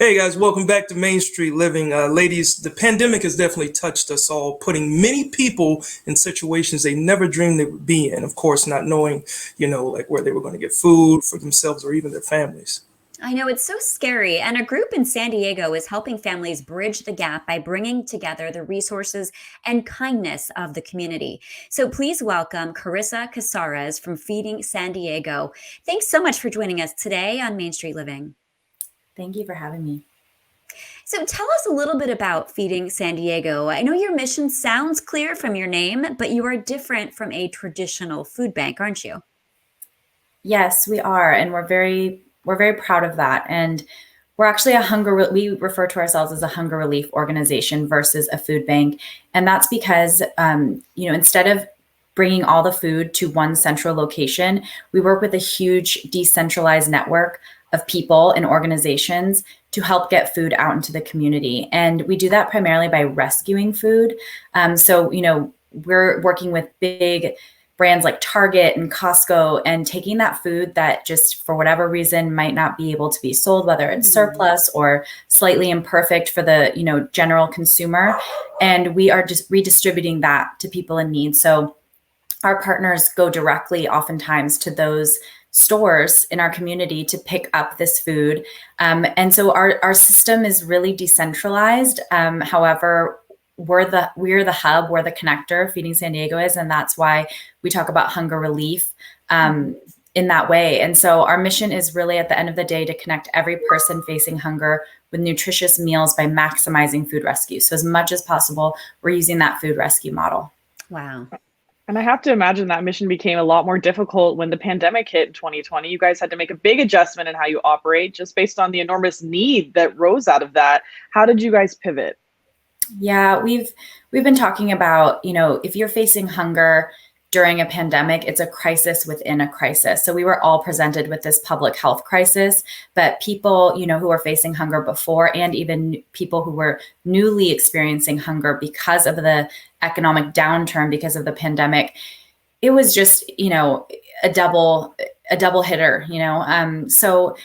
Hey guys, welcome back to Main Street Living. Ladies, the pandemic has definitely touched us all, putting many people in situations they never dreamed they would be in. Of course, not knowing, like where they were going to get food for themselves or even their families. I know it's so scary. And a group in San Diego is helping families bridge the gap by bringing together the resources and kindness of the community. So please welcome Carissa Casares from Feeding San Diego. Thanks so much for joining us today on Main Street Living. Thank you for having me. So tell us a little bit about Feeding San Diego. I know your mission sounds clear from your name, but you are different from a traditional food bank, aren't you? Yes, we are, and we're very proud of that. And we're actually we refer to ourselves as a hunger relief organization versus a food bank, and that's because instead of bringing all the food to one central location, we work with a huge decentralized network of people and organizations to help get food out into the community. And we do that primarily by rescuing food. We're working with big brands like Target and Costco and taking that food that just for whatever reason might not be able to be sold, whether it's surplus or slightly imperfect for the, general consumer. And we are just redistributing that to people in need. So our partners go directly oftentimes to those stores in our community to pick up this food. And so our system is really decentralized. However, we're the hub, we're the connector, Feeding San Diego is, and that's why we talk about hunger relief in that way. And so our mission is really at the end of the day to connect every person facing hunger with nutritious meals by maximizing food rescue. So as much as possible, we're using that food rescue model. Wow. And I have to imagine that mission became a lot more difficult when the pandemic hit in 2020. You guys had to make a big adjustment in how you operate just based on the enormous need that rose out of that. How did you guys pivot? Yeah, we've been talking about, if you're facing hunger during a pandemic, it's a crisis within a crisis. So we were all presented with this public health crisis, but people, who are facing hunger before, and even people who were newly experiencing hunger because of the economic downturn, because of the pandemic, it was just, a double hitter, So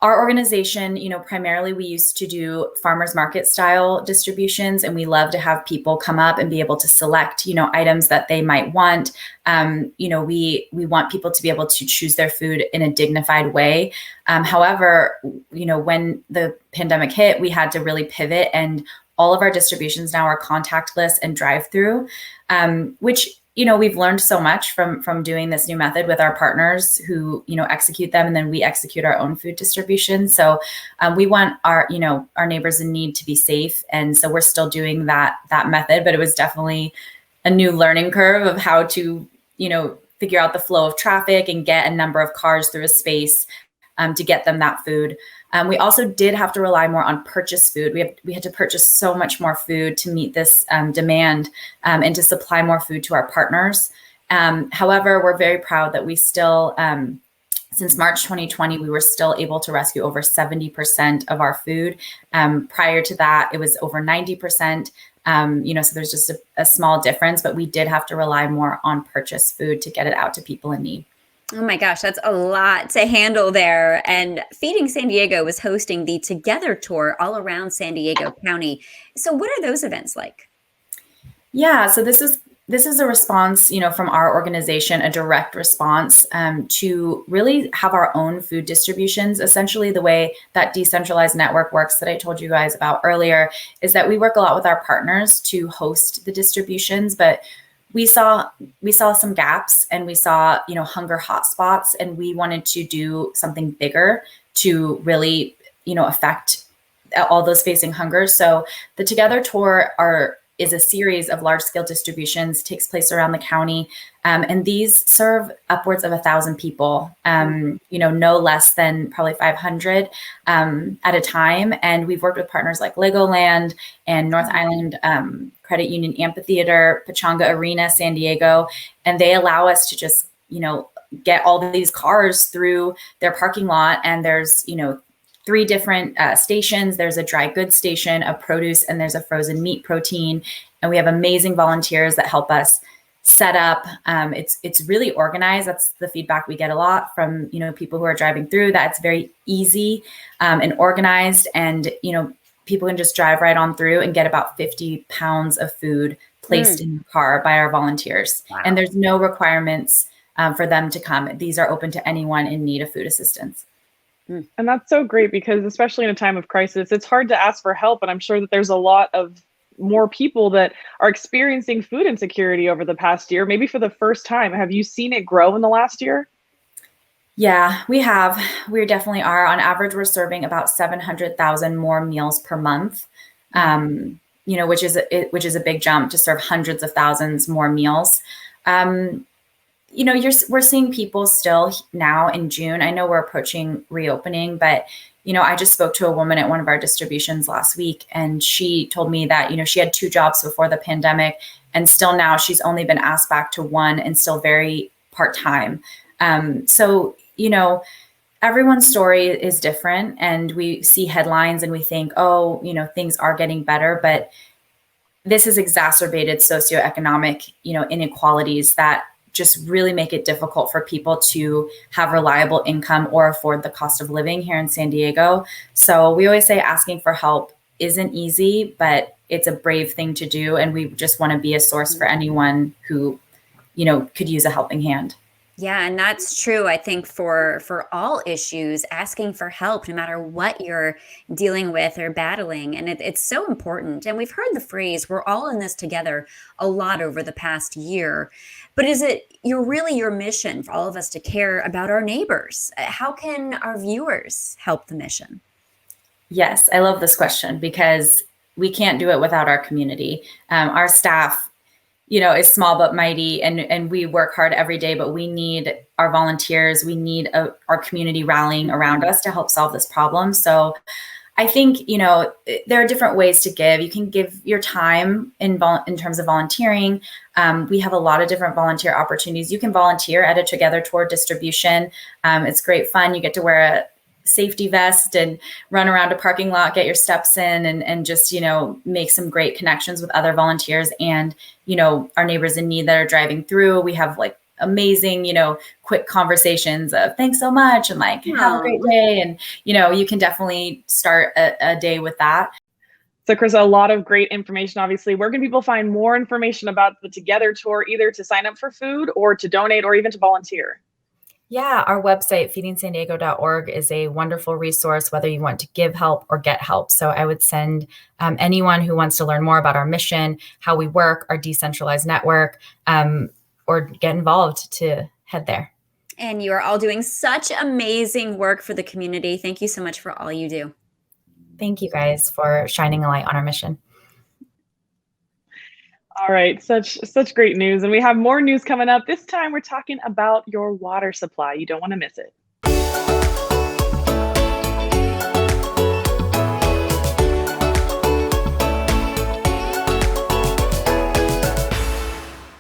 our organization, primarily we used to do farmers market style distributions, and we love to have people come up and be able to select, items that they might want. We want people to be able to choose their food in a dignified way. However, when the pandemic hit, we had to really pivot, and all of our distributions now are contactless and drive-through, which we've learned so much from doing this new method with our partners who, execute them, and then we execute our own food distribution. So we want our neighbors in need to be safe. And so we're still doing that method, but it was definitely a new learning curve of how to, figure out the flow of traffic and get a number of cars through a space to get them that food. We also did have to rely more on purchased food. We had to purchase so much more food to meet this demand and to supply more food to our partners. However, we're very proud that we still, since March 2020, we were still able to rescue over 70% of our food. Prior to that, it was over 90%. So there's just a small difference, but we did have to rely more on purchased food to get it out to people in need. Oh my gosh, that's a lot to handle there. And Feeding San Diego is hosting the Together Tour all around San Diego County. So what are those events like? Yeah, so this is a response, from our organization, a direct response to really have our own food distributions. Essentially, the way that decentralized network works that I told you guys about earlier is that we work a lot with our partners to host the distributions, but we saw some gaps, and we saw, hunger hotspots, and we wanted to do something bigger to really, affect all those facing hunger. So the Together Tour is a series of large-scale distributions, takes place around the county, and these serve upwards of 1,000 people, no less than probably 500 at a time. And we've worked with partners like Legoland and North Island Credit Union Amphitheater, Pachanga Arena, San Diego, and they allow us to just, get all these cars through their parking lot. And there's, 3 different stations. There's a dry goods station, a produce, and there's a frozen meat protein. And we have amazing volunteers that help us set up. It's really organized. That's the feedback we get a lot from, people who are driving through, that it's very easy and organized, and, people can just drive right on through and get about 50 pounds of food placed in the car by our volunteers. Wow. And there's no requirements for them to come. These are open to anyone in need of food assistance. And that's so great, because especially in a time of crisis, it's hard to ask for help. And I'm sure that there's a lot of more people that are experiencing food insecurity over the past year, maybe for the first time. Have you seen it grow in the last year? Yeah, we have. We definitely are. On average, we're serving about 700,000 more meals per month, which is a big jump to serve hundreds of thousands more meals. We're seeing people still now in June. I know we're approaching reopening, but I just spoke to a woman at one of our distributions last week, and she told me that, she had 2 jobs before the pandemic, and still now she's only been asked back to 1 and still very part-time. So, everyone's story is different, and we see headlines and we think, oh, things are getting better, but this has exacerbated socioeconomic, inequalities that just really make it difficult for people to have reliable income or afford the cost of living here in San Diego. So we always say asking for help isn't easy, but it's a brave thing to do. And we just want to be a source for anyone who, could use a helping hand. Yeah, and that's true. I think for all issues, asking for help, no matter what you're dealing with or battling, and it's so important. And we've heard the phrase, we're all in this together, a lot over the past year. But is it your mission for all of us to care about our neighbors? How can our viewers help the mission? Yes, I love this question, because we can't do it without our community. Our staff, is small but mighty, and we work hard every day, but we need our volunteers. We need our community rallying around us to help solve this problem. So I think, there are different ways to give. You can give your time in terms of volunteering. We have a lot of different volunteer opportunities. You can volunteer at a Together Tour distribution. It's great fun. You get to wear a safety vest and run around a parking lot, get your steps in, and just, make some great connections with other volunteers and, our neighbors in need that are driving through. We have amazing, quick conversations of thanks so much and have a great day. And, you can definitely start a day with that. So Chris, a lot of great information, obviously. Where can people find more information about the Together Tour, either to sign up for food or to donate or even to volunteer? Yeah, our website, feedingsandiego.org, is a wonderful resource, whether you want to give help or get help. So I would send anyone who wants to learn more about our mission, how we work, our decentralized network, or get involved, to head there. And you are all doing such amazing work for the community. Thank you so much for all you do. Thank you guys for shining a light on our mission. All right, such great news. And we have more news coming up. This time we're talking about your water supply. You don't want to miss it.